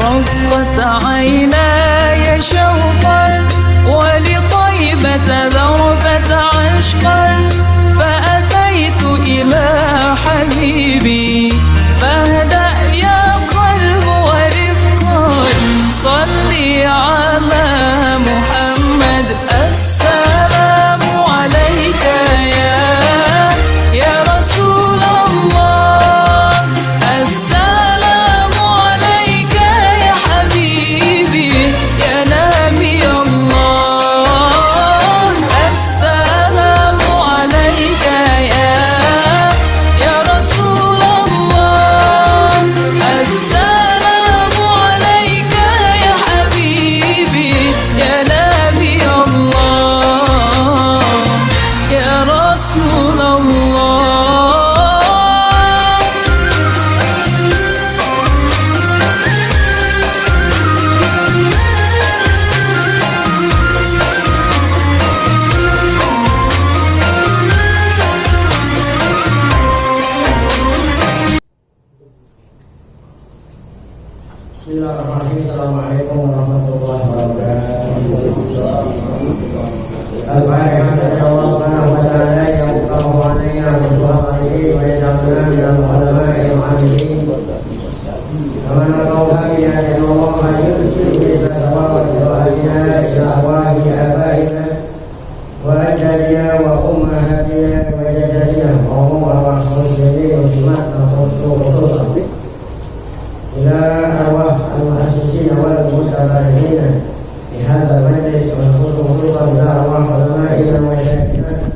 رقت عيناي شوقا ولطيبة ذرفت عشقا فأتيت إلى حبيبي فاهدأ يا قلب ورفقا صلي على محمد السلام عليك يا رسول الله السلام عليك يا حبيبي يا نبي الله السلام عليك يا رسول الله السلام عليك يا حبيبي يا نبي الله يا رسول الله. Bismillahirrahmanirrahim. Assalamualaikum warahmatullahi wabarakatuh. Al-Fatihah. Allah Subhanahu wa ta'ala yang mengkawannya berdoa ini wa yaj'alna minal ulama'i al-'amilin. Wa man qawla bi anna Allah yursilu ila sawa'il du'aina ila arwahi abaina wa ajdadina wa ummahatina wa jaddatina wa muslimin wa muslimat khususan إلى أرواح المؤسسين والمتبرعين بهذا المجلس خصوصا إلى أرواح علمائنا ومشايخنا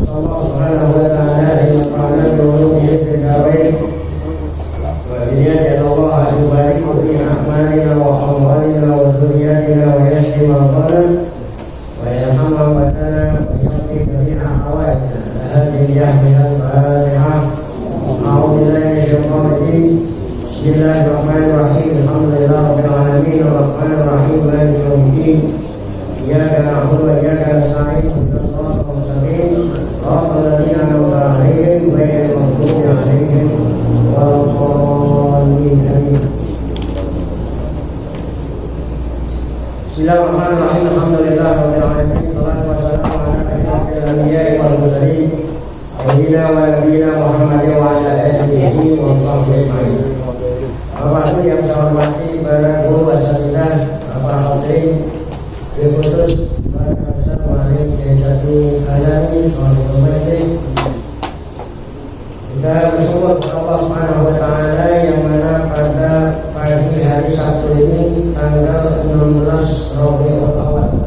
نسأل الله سبحانه وتعالى أن ينفعنا بعلومه في الدارين وبنية الله أن يبارك في أعمالنا وأموالنا وذرياتنا ويشفي مرضانا ويرحم موتانا ويقضي جميع حوائجنا هذه بها الفاتحة. أعوذ بالله من الشيطان الرجيم. بسم الله الرحمن الرحيم. الحمد لله رب العالمين الرحمن الرحيم مالك يوم الدين إياك نعبد وإياك نستعين اهدنا الصراط المستقيم صراط الذين أنعمت عليهم غير المغضوب عليهم ولا الضالين آمين. بسم الله الرحمن الرحيم. الحمد لله رب العالمين والصلاة والسلام على أشرف الأنبياء والمرسلين سيدنا ونبينا محمد وعلى آله وصحبه أجمعين. Bapak Ibu yang saya hormati, para guru asatidzah, para hadirin, khusus para besar muallim Yayasan Alami, sahabat majlis. Kita bersyukur kepada Allah Subhanahu wa taala yang mana pada pagi hari Sabtu ini tanggal 16 Rabiul Awal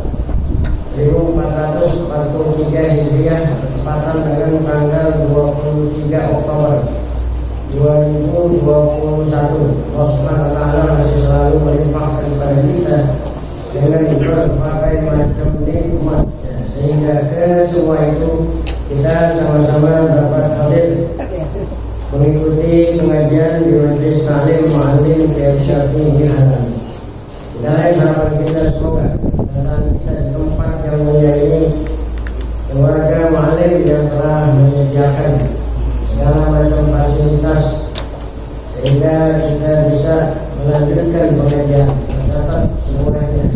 1443 Hijriah bertepatan dengan tanggal 23 Oktober 2021. Allah Subhanahu wa ta'ala masih selalu melimpahkan kepada kita dengan berbagai macam nikmat sehingga ke semua itu kita sama-sama dapat hadir mengikuti pengajian di Majelis Ta'lim Mu'allim Kiai Syafi'i Halam. Dan harapan kita semoga datang kita di tempat yang mulia ini keluarga mu'allim yang telah menyediakan segala macam fasilitas sehingga kita bisa melanjutkan pengajian terdapat semuanya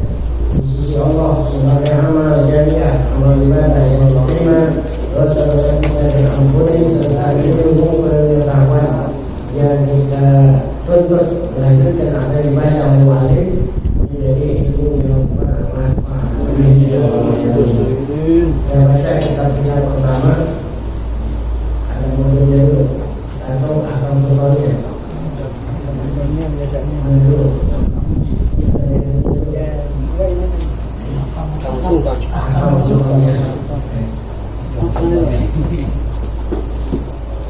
di sisi Allah sebagai amal jariah, amal ibadah yang diterima, dosa-dosa kita diampuni serta ilmu pengetahuan yang kita tuntut melanjutkan apa yang dibaca oleh mu'allim menjadi ilmu yang bermanfaat. Saya baca kitab pertama ada modulnya dulu atau akan tutorialnya dulu.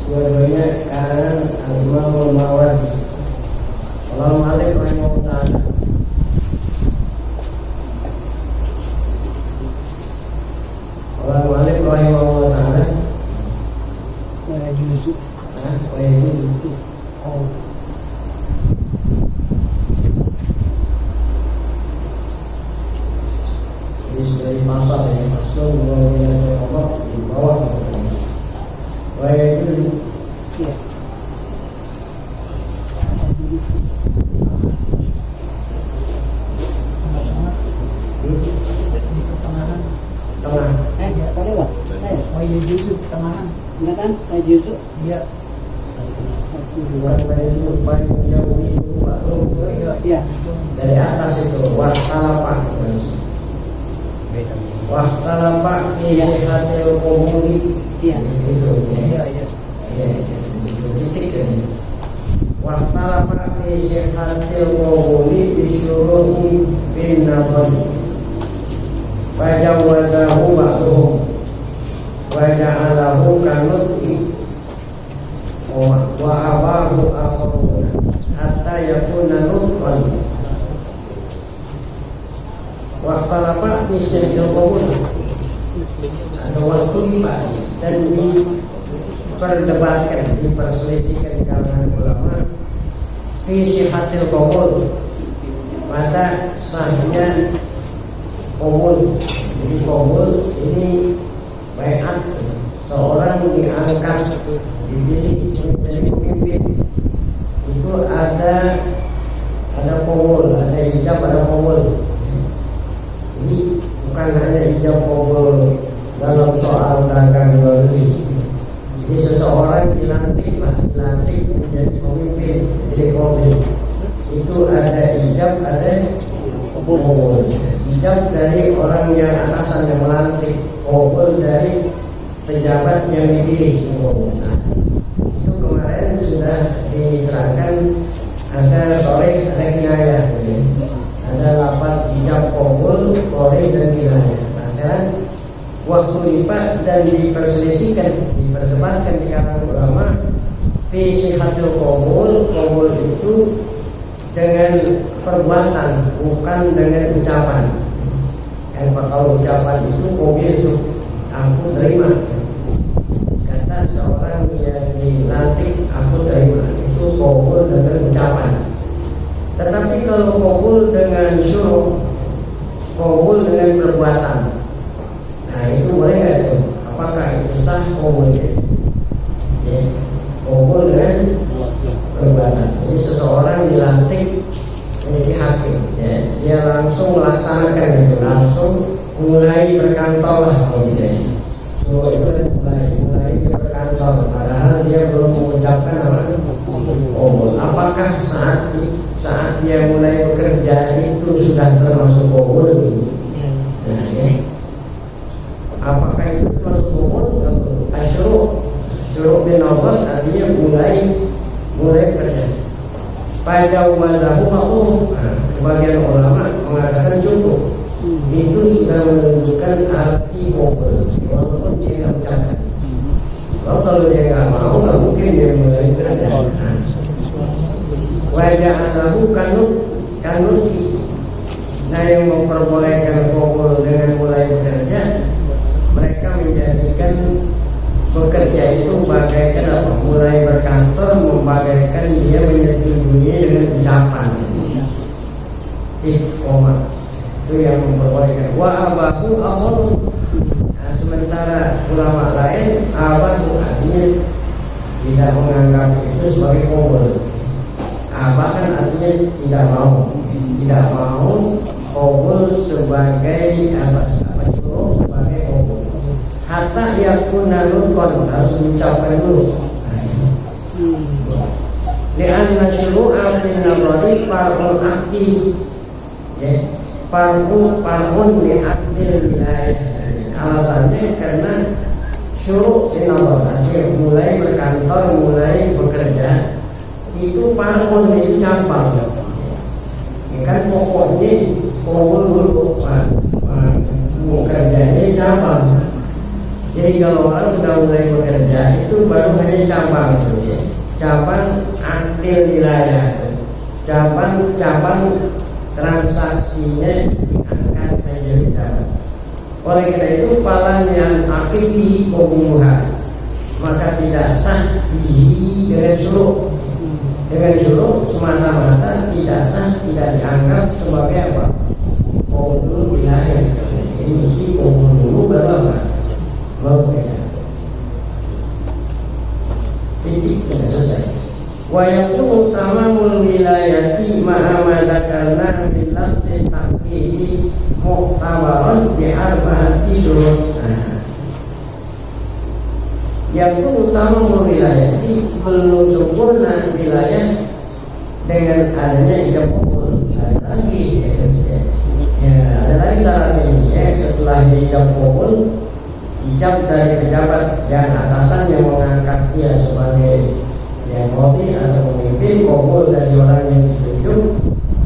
Dua-duanya karangan Al-Imamul Mawardi. Assalamualaikum warahmatullahi wabarakatuh. Assalamualaikum warahmatullahi wabarakatuh. Ini sudah dimasak ya, maksud mengenai Allah di bawah. Yusuf dia bukan paling jauh itu ya dari atas itu wastalapa isihatil komuli iya itu iya titik ini wastalapa isihatil komuli disuruhi bin nabali wajawadahu ba'duhum waja'alahu kanut'i wa abahu akharuna hatta yakuna nutqan wastalapa isihatil komuli atau waskulima dan diperdebatkan, diperselisihkan kalangan ulama fi sihatil qaul pada sahnya qaul. Jadi qaul ini baiat seorang diangkat dipilih menjadi pemimpin itu ada qaul, ada hijab, ada qaul. Jadi bukan hanya hijab qaul dalam soal dagang jual beli. Jadi seseorang dilantik menjadi pemimpin, jadi qaul. Itu ada hijab, ada qaul. Hijab dari orang yang atasan yang melantik, qaul dari pejabat yang dipilih. Nah, itu kemarin sudah diterangkan, ada sore, ada kinayah, ada lapat hijab qaul, sore dan kinayah. Nah sekarang waktu lipat dan diperselisihkan, diperdebatkan di kalangan ulama fi sihatil qaul itu dengan perbuatan, bukan dengan ucapan. Yang kalau ucapan itu qaul itu aku terima, kata seorang yang dilantik aku terima, itu qaul dengan ucapan. Tetapi kalau qaul dengan syuruh, qaul dengan perbuatan, nah itu boleh nggak itu? Apakah itu sah qaulnya? Ya, qaul dengan perbuatan. Jadi seseorang dilantik menjadi hakim, ya, dia langsung melaksanakan itu, langsung mulai berkantor lah kalau gitu ya. So itu mulai dia berkantor, padahal dia belum mengucapkan apa? Qaul. Apakah saat dia mulai bekerja itu sudah termasuk qaul? Nah, ya. Apakah itu termasuk qaul? Asyru' bin Nawfal artinya mulai kerja. Pada mazhab umum, sebagian ulama mengatakan cukup. Itu sudah menunjukkan arti qaul, walaupun dia tidak ucapkan. Kalau dia nggak mau, nggak mungkin dia mulai kerja. Wajah anakku kanuti. Nah yang memperbolehkan qaul dengan mulai bekerja, mereka menjadikan bekerja itu bagaikan apa? Mulai berkantor, membagaikan dia menyetujui dengan ucapan. Itu yang memperbolehkan. Wa abahu akharun. Nah, sementara ulama lain abahu artinya tidak menganggap itu sebagai qaul. Abah kan artinya tidak mau qaul sebagai apa syuruh sebagai qaul. Hatta yakuna nutqan, harus diucapkan dulu. Li'anna syuru'a bin nadhari far'un akti, ya, far'un li'akdil wilayah. Alasannya karena syuruh bin nadhari mulai berkantor, mulai bekerja itu far'un, itu cabang. Ya kan pokoknya qaul dulu, bekerjanya cabang. Jadi kalau orang sudah mulai bekerja itu baru hanya cabang saja, cabang aktil wilayah, cabang transaksinya diangkat menjadi cabang. Oleh karena itu falan yang aktivi pembunuhan maka tidak sah dengan suruh semata-mata tidak sah, tidak dianggap sebagai apa? Qaul wilayah. Jadi mesti qaul dulu baru apa? Titik sudah selesai. Wa yakunu tamamul wilayati ma'amadakarna bilati taqihi muqtabaran bi arba'ati syurut. yang pun utama wilayah ini belum sempurna wilayah dengan adanya ijab kabul. Ada lagi ada lagi syaratnya ini setelah ijab kabul, ijab dari pejabat yang atasan yang mengangkatnya sebagai yang khotib atau pemimpin, kabul dari orang yang ditunjuk,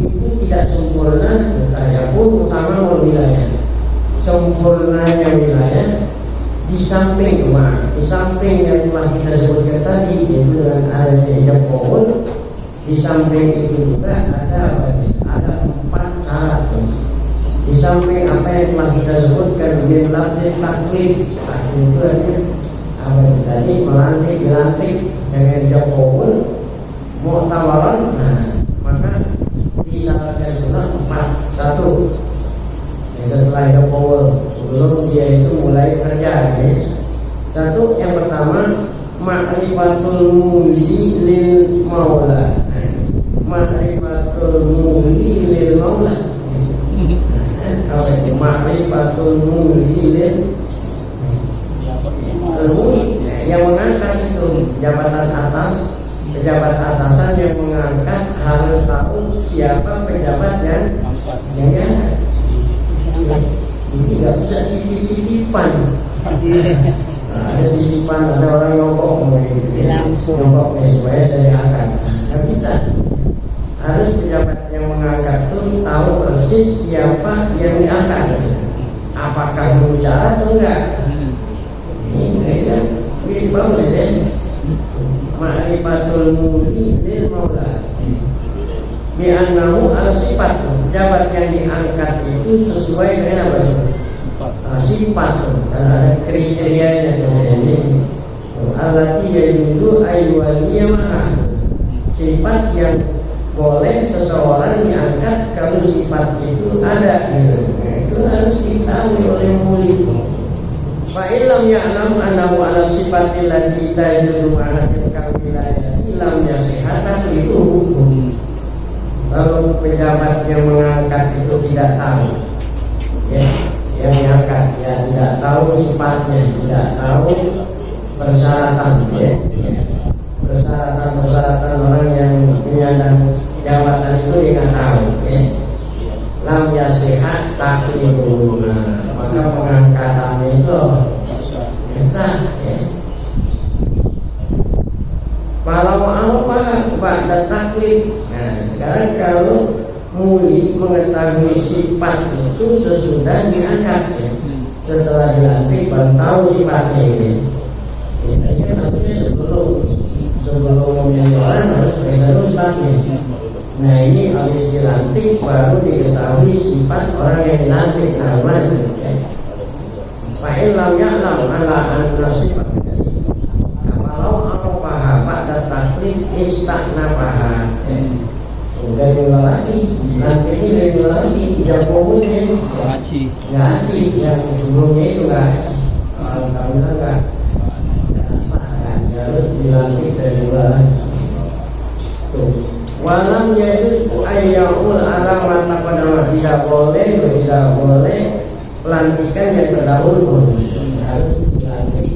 itu tidak sempurna. Ya pun utama wilayah, sempurnanya wilayah di samping yang telah kita sebutkan tadi, yaitu dengan adanya ijab kabul. Di samping itu juga ada 4 syarat. Di samping apa yang telah kita sebutkan, min lafzin taklif, itu artinya apa tadi, melantik, dilantik dengan ijab kabul, mu'tawaran. Nah, maka disyaratkan juga 4. 1, setelah ijab kabul, sebelum dia itu mulai kerja, ya. 1, yang pertama, ma'rifatul muli lil maula. Ma'rifatul muli lil maula. Apa itu ma'rifatul muli lil muli? Yang mengangkat itu jabatan atas, pejabat atasan yang mengangkat harus tahu siapa pejabat yang diangkat. Ini nggak bisa titip-titipan. Ada titipan, ada orang nyokok langsung nyokok supaya saya angkat. Nggak bisa. Harus pejabat yang mengangkat itu tahu persis siapa yang diangkat. Apakah berbicara atau enggak? Ini kan bagus ya. Ma'rifatul muli lil maula. Bi'annahu al-sifat. Pejabat yang diangkat itu sesuai dengan apa? Sifat. Dan ada kriterianya ini. Allati yajuzu ayyuwaliya ma'a. Sifat yang boleh seseorang diangkat kalau sifat itu ada, gitu. Nah, itu harus diketahui oleh murid. Fa'ilam ya'lam annahu ala sifatil lati tajuzu ma'atil kawilayah ilam yasihatan itu hukum. Kalau pejabat yang mengangkat itu tidak tahu, ya, yang diangkat ya tidak tahu sifatnya, tidak tahu persyaratan, ya. Persyaratan orang yang menyandang jabatan itu dia tahu, ya. Lam yasihat taklimu. Maka pengangkatannya itu biasa, ya. Kalau apa pada taklif. Nah, sekarang kalau muli mengetahui sifat itu sesudah diangkat, ya. Setelah dilantik baru tahu sifatnya ini. Ini harusnya sebelum menjadi orang harus periksa sifatnya. Nah, ini habis dilantik baru diketahui sifat orang yang dilantik. Nama itu, ya. Fa'illam ya'lam ala anna sifat. Kalau apa pada taklif istaknafaha. Udah dua lagi, nanti ini dua lagi, tidak komune ngaji, yang sebelumnya itu ngaji. Kalau kamu enggak sah, harus dilantik dari dua lagi. Tuh, walam yaitu ayyaul alamat pada tidak boleh pelantikan yang terdahulu, harus dilantik.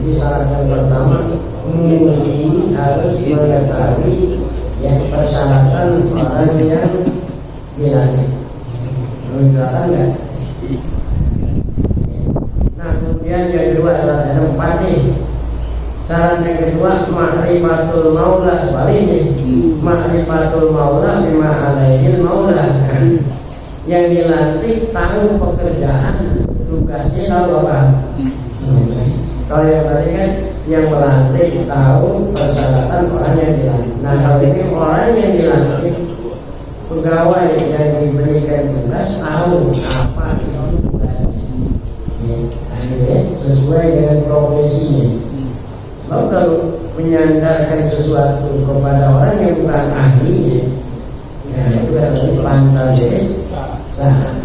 Jadi syarat yang pertama, muli harus mengetahui yang persyaratan orang yang dilantik. Menjelaskan enggak? Nah, kemudian yang kedua syarat yang keempat nih. Syarat yang kedua ma'rifatul maula, sebaliknya. Ma'rifatul maula bima alaihil maula. Yang dilantik tahu pekerjaan, tugasnya tahu apa? Kalau yang tadi kan yang melantik tahu persyaratan orang yang dilantik. Nah, kalau ini orang yang dilantik, pegawai yang diberikan tugas tahu apa itu tugasnya, ya, akhirnya sesuai dengan profesinya. Kalau menyandarkan sesuatu kepada orang yang bukan ahlinya, nah itu adalah pantas sah.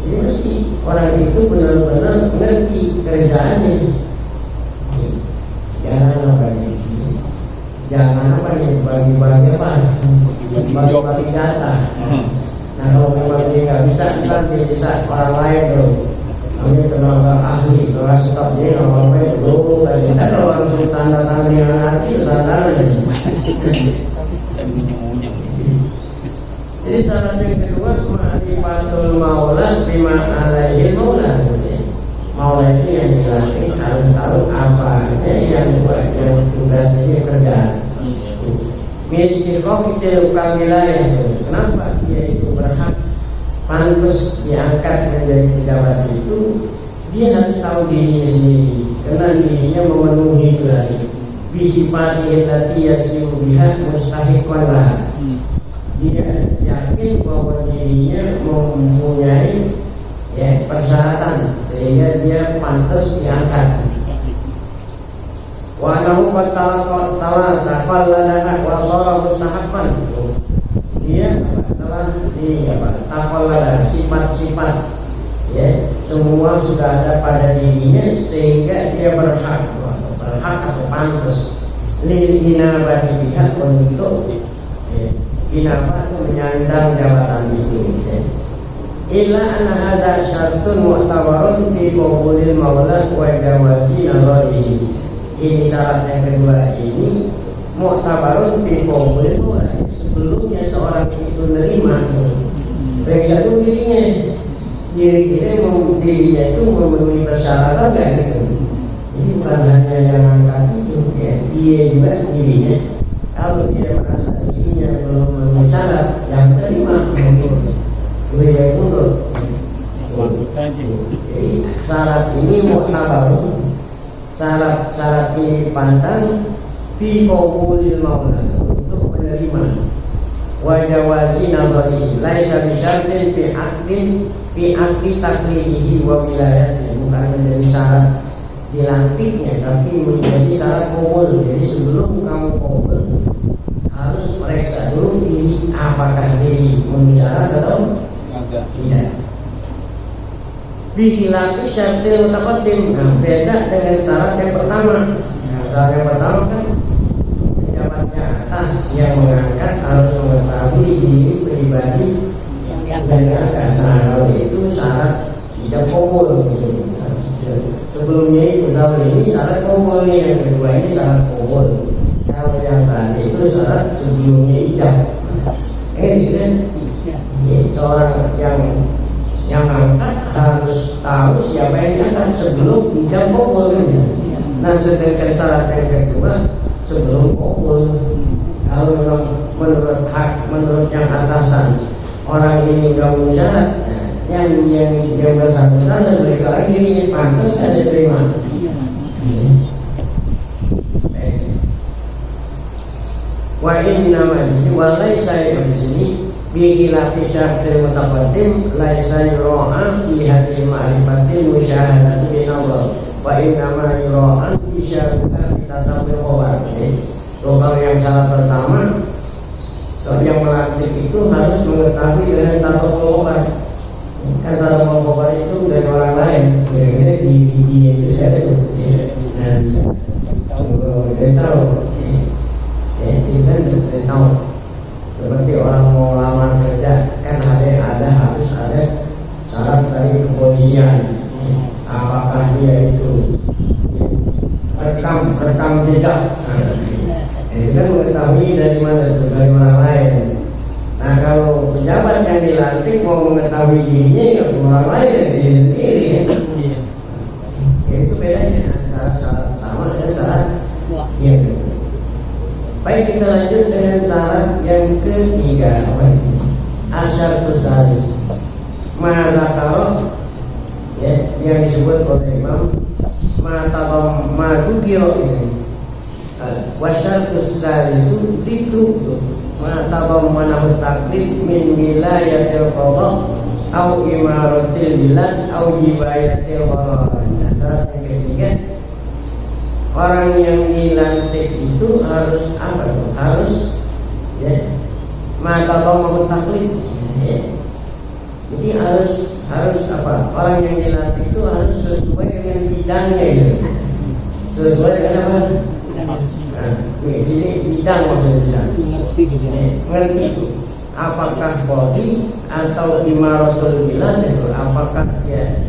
Jadi mesti orang itu benar-benar mengerti kerjaannya. Jangan apa nih bagi-bagi apa? Bagi-bagi data. Nah, kalau memang dia nggak bisa, nanti bisa orang lain tuh Ini tenaga ahli, tenaga staf dia ngomongnya dulu. Dan kita kalau langsung tanda tangan yang nanti tanda aja. Jadi syarat yang kedua ma'rifatul maula bima alaihi maula. Maula itu yang dilatih harus tahu apa aja yang tugasnya kerja. Miskilah itu wilayah. Kenapa dia itu berhak pantas diangkat menjadi pejabat itu? Dia harus tahu dirinya sendiri, karena dirinya memenuhi itu tadi. Bisifati tadi yasirubiha mustahiqan lah. Dia yakin bahwa dirinya mempunyai persyaratan sehingga dia pantas diangkat. Wa lahu ta'ala taqalladaha wa shara mustahaqqan. Dia telah taqallada sifat-sifat semua sudah ada pada dirinya sehingga dia berhak atau pantas lil inabati biha untuk inabah itu menyandang jabatan itu. Illa anna hadza syartun mu'tabarun fi qabulil maula wa jawazi nazarihi. Ini syarat yang kedua ini mu'tabarun fi qabulil maula. Sebelumnya seorang itu menerima periksa dulu dirinya. Dirinya itu memenuhi persyaratan enggak gitu. Jadi bukan hanya yang angkat itu dia juga dirinya. Kalau dia merasa dirinya belum memenuhi syarat, yang terima mundur. Lebih baik mundur. Jadi syarat ini mu'tabarun. Syarat ini dipandang fi qabulil maula untuk menerima. Wa jawazi nazari laisa bisyartin fi aqdi taklidihi wa wilayatihi. Bukan menjadi syarat dilantiknya, tapi menjadi syarat qabul. Jadi sebelum kamu qabul harus periksa dulu diri apakah diri memenuhi syarat atau tidak. Bihilafi syartil mutaqaddim. Beda dengan syarat yang pertama. Syarat yang pertama kan pejabatnya atas yang mengangkat harus mengetahui diri pribadi yang diangkat. Nah, kalau itu syarat tidak qabul gitu. Sebelumnya itu kalau ini syarat qabul, yang kedua ini syarat qabul. Kalau yang tadi itu syarat sebelumnya ijab. Gitu kan? Seorang yang angkat harus tahu siapa yang diangkat sebelum ijab qabul kan? Nah, sedangkan syarat yang kedua sebelum qabul. Kalau memang menurut yang atasan orang ini nggak memenuhi syarat, yang bersangkutan dan mereka lagi dirinya pantas dan diterima. Wa inna walaysa di sini bihilafi syartil mutaqaddim laisa yura'a fi hadhihi ma'rifatil musyahadatu bin Allah wa inna ma yura'a isyaruha tatabil khabar. Kalau yang syarat pertama yang melantik itu harus mengetahui dengan tatabil khabar. Kan tatabil khabar itu dari orang lain. Kira-kira di dia itu saya itu. Nah, bisa tahu. Kita tahu seperti orang mau lamar kerja kan ada harus ada syarat dari kepolisian. Apakah dia itu rekam jejak? Kita mengetahui dari mana itu, dari orang lain. Nah, kalau pejabat yang dilantik mau mengetahui dirinya ya orang lain yang diri sendiri. Itu bedanya antara syarat pertama dan syarat yang kedua. Baik, kita lanjut dengan syarat yang ketiga. Asyartu salis ma'zakaro yang disebut oleh Imam ma'tukiro ini. Wasyartu salisu dikru ma'tabam manahu taklid min wilayatil qadha au imaratil bilad au jibayatil qadha. Syarat yang ketiga, orang yang dilantik itu harus apa tuh? Harus mata mau taklid. Jadi harus apa? Orang yang dilantik itu harus sesuai dengan bidangnya gitu. Sesuai dengan apa? Jadi bidang maksudnya. Ngerti itu. Apakah polri atau imaratul bilad itu? Apakah dia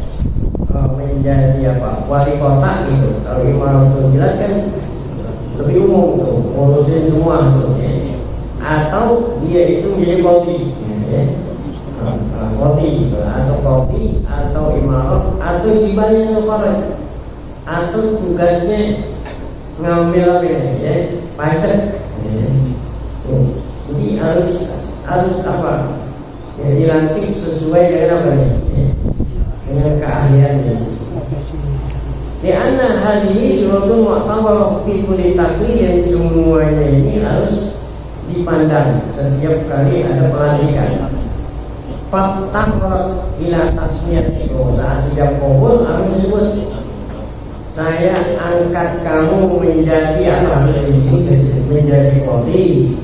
menjadi apa wali kota gitu. Kalau imaratul bilad kan lebih umum tuh, ngurusin semua tuh ya. Atau dia itu menjadi kodi ya. Kodi atau kodi atau imarat atau dibayar korek atau tugasnya ngambil apa ya pajak ya. Jadi harus apa ya, dilantik sesuai dengan apa nih ya, dengan keahliannya. Karena hal ini suratun mu'tabarah fi kulli takdir, dan semuanya ini harus dipandang setiap kali ada pelantikan. Faktah ila tasmiyat itu saat tidak kabul harus disebut saya angkat kamu menjadi apa? Menjadi kodi.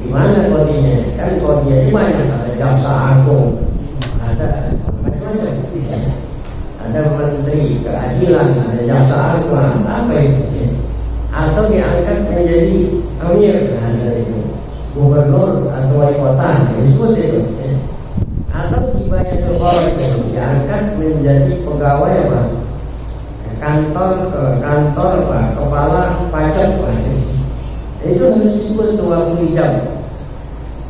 Di mana kodinya? Kan kodinya di mana? Ada jaksa agung, ada macam-macam. Ada menteri keadilan, ada jaksa agung, apa itu? Atau diangkat menjadi amir, ada itu gubernur atau wali kota, disebut itu. Atau dibayar korek diangkat menjadi pegawai apa? Kantor Pak, kepala pajak Pak. Itu harus disebut waktu jam.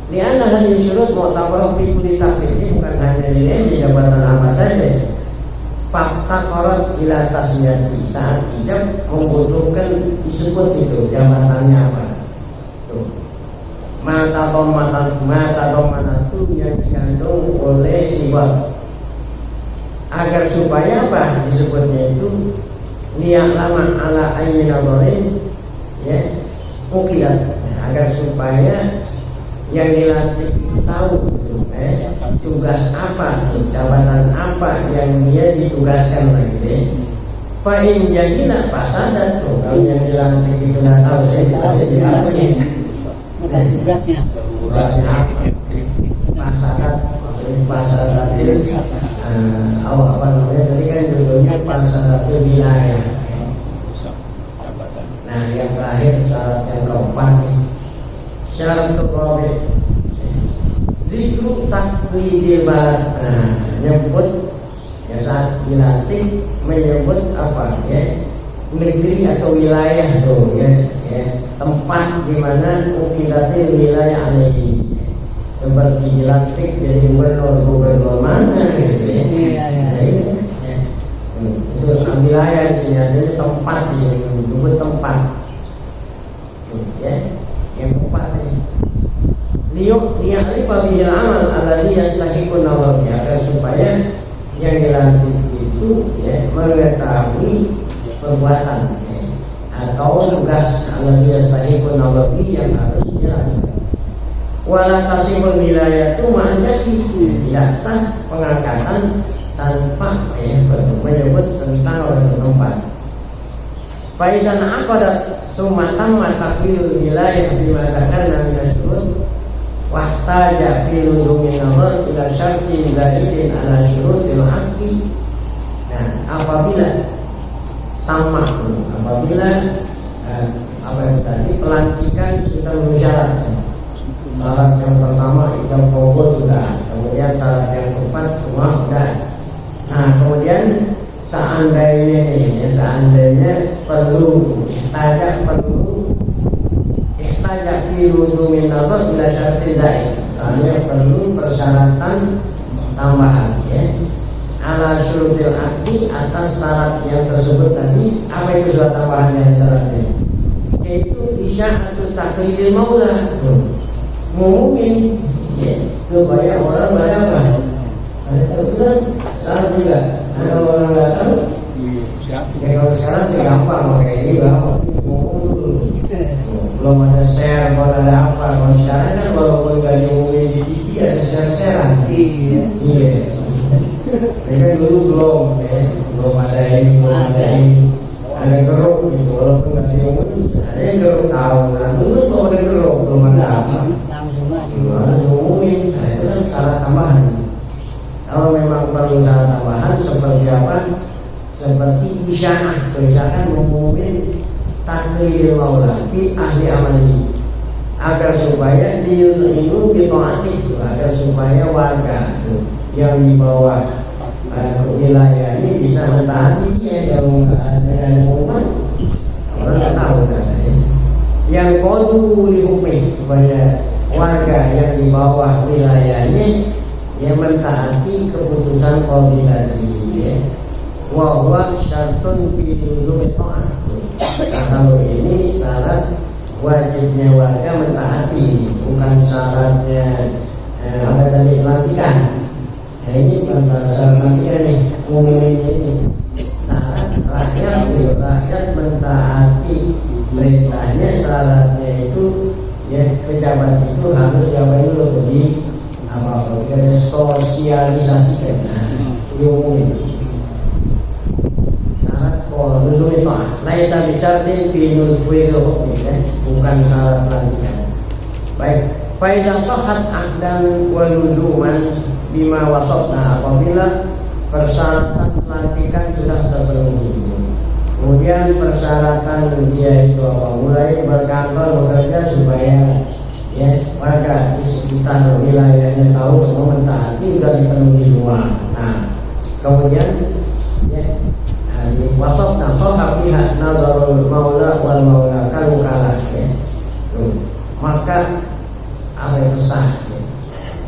Lihatlah hanya surut mu'tabarah fi kulli takdir, ini bukan hanya di jabatan apa saja. Fakta korot ila tasmiyati saat ijab membutuhkan disebut itu jabatannya apa. Tuh. Mata domana itu yang dikandung oleh sifat. Agar supaya apa disebutnya itu niat lama ala ayyin nadharin ya ukilat, agar supaya yang dilantik itu tahu tugas apa, jabatan apa yang dia ditugaskan lagi. Pak in jadilah pasadat tuh kalau yang dilantik itu nggak tahu saya dikasih apa nih tugasnya pasadat itu apa namanya tadi kan judulnya pasadat wilayah. Nah yang terakhir syarat yang keempat nih, syarat ketiga zikru taklidil balad. Nah menyebut ya saat dilantik menyebut apa ya negeri atau wilayah tuh ya tempat di mana ukilatil wilayah alaihi, seperti dilantik jadi gubernur mana gitu ya. Nah itu ya. Itu wilayah di sini ada tempat di sini disebut tempat ya. Yang keempat ini lihat bil amal alladhi yastahiqun nawab, agar supaya yang dilantik itu ya mengetahui perbuatan ya, atau tugas alladhi yastahiqun nawab yang harus dilakukan. Wala tasihul wilayah itu ma'anjaki, tidak sah pengangkatan tanpa ya menyebut tentang orang tempat. Faidan aqadat sumatan matakwil wilayah dimatakan namanya surut wahtaja fi luzumin nazar ila syartin zaidin ala syurutil haqqi. Nah apabila tamak, apabila apa yang tadi pelantikan sudah memenuhi syarat. Syarat yang pertama ijab qabul sudah, kemudian syarat yang keempat semua sudah. Nah kemudian seandainya perlu ihtajak fi luzumin nazar ila syartin zaid, artinya perlu persyaratan tambahan ya ala syurutil haqqi, atas syarat yang tersebut tadi. Apa itu syarat tambahan yang syaratnya? Yaitu isya'atu taklidil maula, ngumumin ya, supaya orang banyak apa? Ada kebetulan syarat juga. Ada orang nggak tahu. Ya kalau sekarang sih gampang kayak ini bang, ngomong dulu. Belum ada share, belum ada apa. Kalau sekarang kan walaupun nggak diumumin di TV ada share-sharean. Iya. Mereka dulu belum ada ini, ada geruk gitu. Walaupun nggak diumumin, ada yang geruk tahu. Nah dulu kalau ada geruk belum ada apa. Harus diumumin. Nah itu kan syarat tambahan. Kalau memang perlu syarat tambahan seperti apa? Seperti isya'ah, misalkan mengumumin taklidil maula fi ahli amali, agar supaya diilmu bitaati, agar supaya warga yang di bawah wilayah ini bisa mentaati dia. Kalau nggak ada pengumuman orang nggak tahu kan. Yang kodu dihukmi supaya warga yang di bawah wilayahnya yang mentaati keputusan kodi tadi ya. Wahwa syartun bidulul ta'ah. Nah, kalau ini syarat wajibnya warga mentaati, bukan syaratnya apa tadi pelantikan. Nah ini bukan syarat pelantikan nih, umumnya ini syarat rakyat mentaati perintahnya. Syaratnya itu ya pejabat itu harus diapain dulu di apa kita sosialisasikan. Nah, diumumin. Kalau menurut itu, laisa bisyartin fi nuzulil hukmi, bukan syarat pelantikan. Baik, faizah sahhat ahdan wa luzuman bima wasatna, apabila persyaratan pelantikan sudah terpenuhi. Kemudian persyaratan dia itu apa? Mulai berkantor bekerja supaya ya warga di sekitar wilayahnya tahu semua mentaati sudah dipenuhi semua. Nah, kemudian ya wasat nasoha pihak nazarul maula wal maula kalau kalah ya. Maka apa itu sah ya.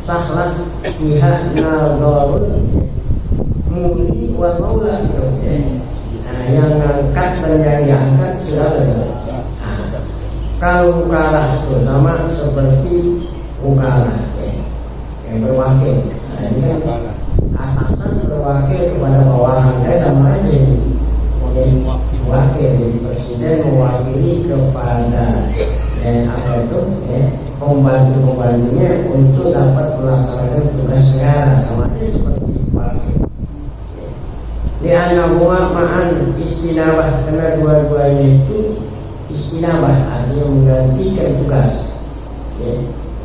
Sahlah pihak nazarul muli wal maula ya. Nah, yang ngangkat dan yang diangkat sudah benar. Nah, kalau kalah itu sama seperti ukalah ya. Yang berwakil. Nah, ini kan atasan berwakil kepada bawahan, sama aja nih. Jadi wakil, jadi presiden mewakili kepada apa itu pembantu-pembantunya untuk dapat melaksanakan tugas negara, sama aja seperti wakil. Li'annahuma ma'an istinabah, karena dua-duanya itu istinabah, artinya menggantikan tugas.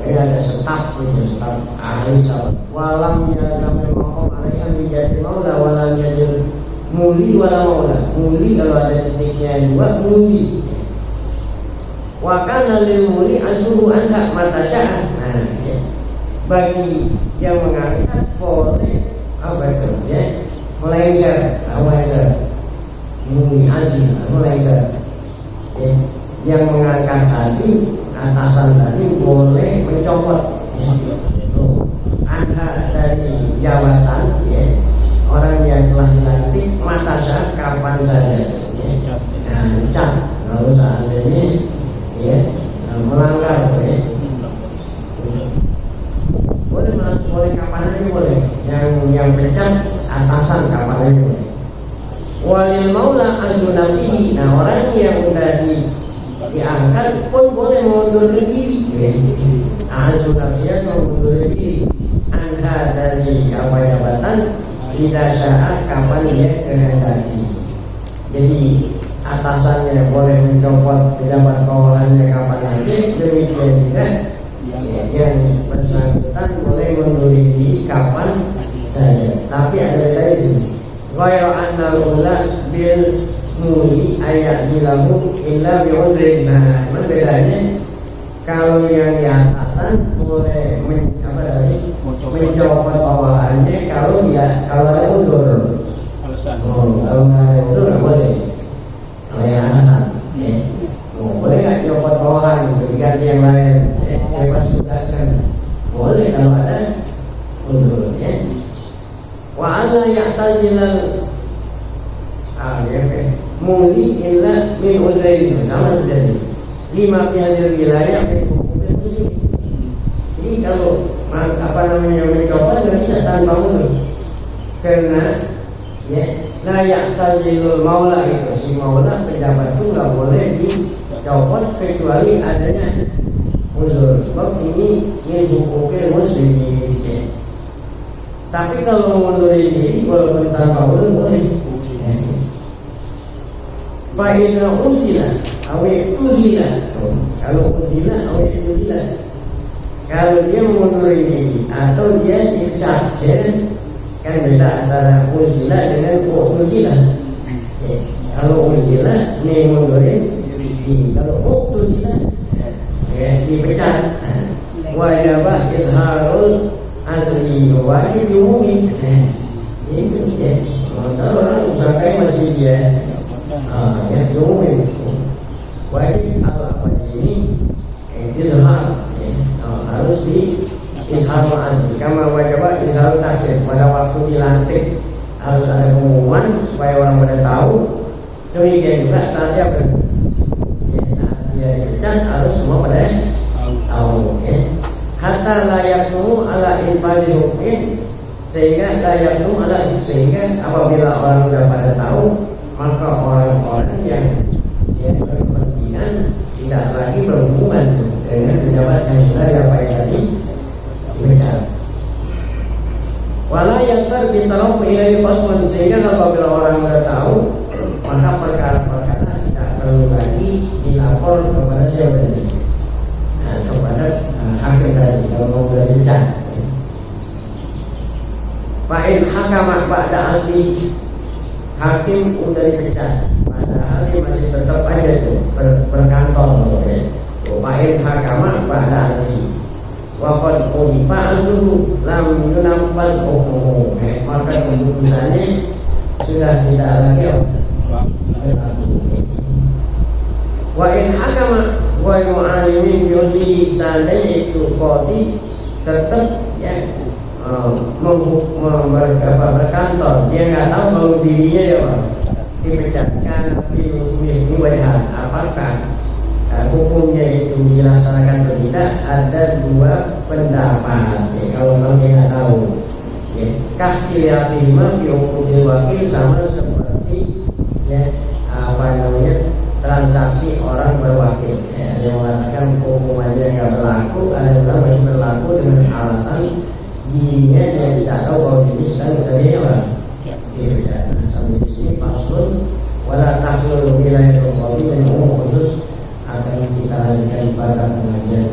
Ada staf itu, staf ahli sahabat. Walam ya namanya makom alaiha bijati maula, walam ya muli wala maula. Muli kalau ada titiknya dua, muli. Wa kana lil muli azruhu anha mata sya'a. Nah, ya. Bagi yang mengangkat boleh apa itu ya? Melengsar, muli azim, melengsar. Ya. Yang mengangkat tadi, atasan tadi boleh mencopot anha dari jabatan ya. Orang yang telah dilantik mata sah kapan saja ya. Nah, ucap kalau seandainya ya melanggar ya. Boleh kapan aja boleh. Yang pecat atasan kapan aja boleh. Walil maula azunafi. Nah, orang yang udah diangkat pun boleh mengundurkan diri ya. Azunafiya mengundurkan diri anha dari jabatan tidak saat kapan dia kehendaki. Jadi atasannya boleh mencopot pejabat bawahannya kapan saja, demikian juga yang bersangkutan boleh mengundurin diri kapan saja. Tapi ada beda itu. Ghairu anna ula bil muli ayat dilahu illa bi'udrin. Nah, bedanya kalau yang di atasan boleh mencopot bawahannya kalau ada undur. Kalau nggak ada undur nggak boleh. Kalau yang atasan, boleh nggak copot bawahan diganti yang lain? Bebas tugaskan. Boleh kalau ada undur. Wa ala ya'tazilal muli illa min udrin. Sama sudah nih. 5 pihak wilayah muslim. Jadi kalau mencopot nggak bisa tanpa undur, karena ya layak tazilul maula itu, si maula pejabat itu nggak boleh dicopot kecuali adanya undur, sebab ini hukumnya muslim ya. Tapi kalau mengundurin diri walaupun tanpa undur boleh. Fa'idha uzilah awet uzilah. Kalau uzilah awet uzilah, kalau dia mengundurin diri atau dia dipecat ya, kan beda antara uzilah dengan uzilah ya. Kalau uzilah ini mengundurin diri, kalau uzilah ya dipecat. Wajibah izharul asli, wajib diumumin. itu ya. Kalau orang usahakan masih dia ya domain wajib apa di sini ilham harus di ilhaman kama wajib ilham taksir pada waktu dilantik harus ada pengumuman supaya orang pada tahu. Demikian juga saat dia dipecat harus semua pada tahu ya. Hatta layakmu ala infali hukum sehingga layakmu ala sehingga apabila orang sudah pada tahu maka orang-orang yang berkepentingan tidak lagi berhubungan dengan pejabat yang sudah diapain tadi dipecat. Wala yang terbitalok ilai fasman sehingga apabila orang sudah tahu maka perkara-perkara tidak perlu lagi dilapor kepada siapa tadi, kepada hakim tadi kalau mau dipecat. Fa'in hakamat ba'da ahli hakim udah dipecat padahal dia masih tetap aja tuh berkantor ya. Fa'in hakamat ba'da ahli wafat udipa dulu lam yunampal hukum maka keputusannya sudah tidak lagi wa'in hakamat wa yu'alimin yudi seandainya itu kodi tetap ya berkantor dia nggak tahu kalau dirinya ya Pak dipecatkan ini wajah apakah hukumnya itu dilaksanakan atau tidak. Ada dua pendapat ya, kalau memang dia nggak tahu ya. Kahtilafihima fi hukumil wakil sama seperti ya transaksi orang berwakil ya. Ada yang mengatakan hukumannya nggak berlaku, ada yang bilang masih berlaku dengan alasan dirinya yang tidak tahu kalau diri sedang tadi orang dipecat. Nah, sampai di sini paslon wala tahsul wilayah Qawi dan umum khusus akan kita lanjutkan pada pengajian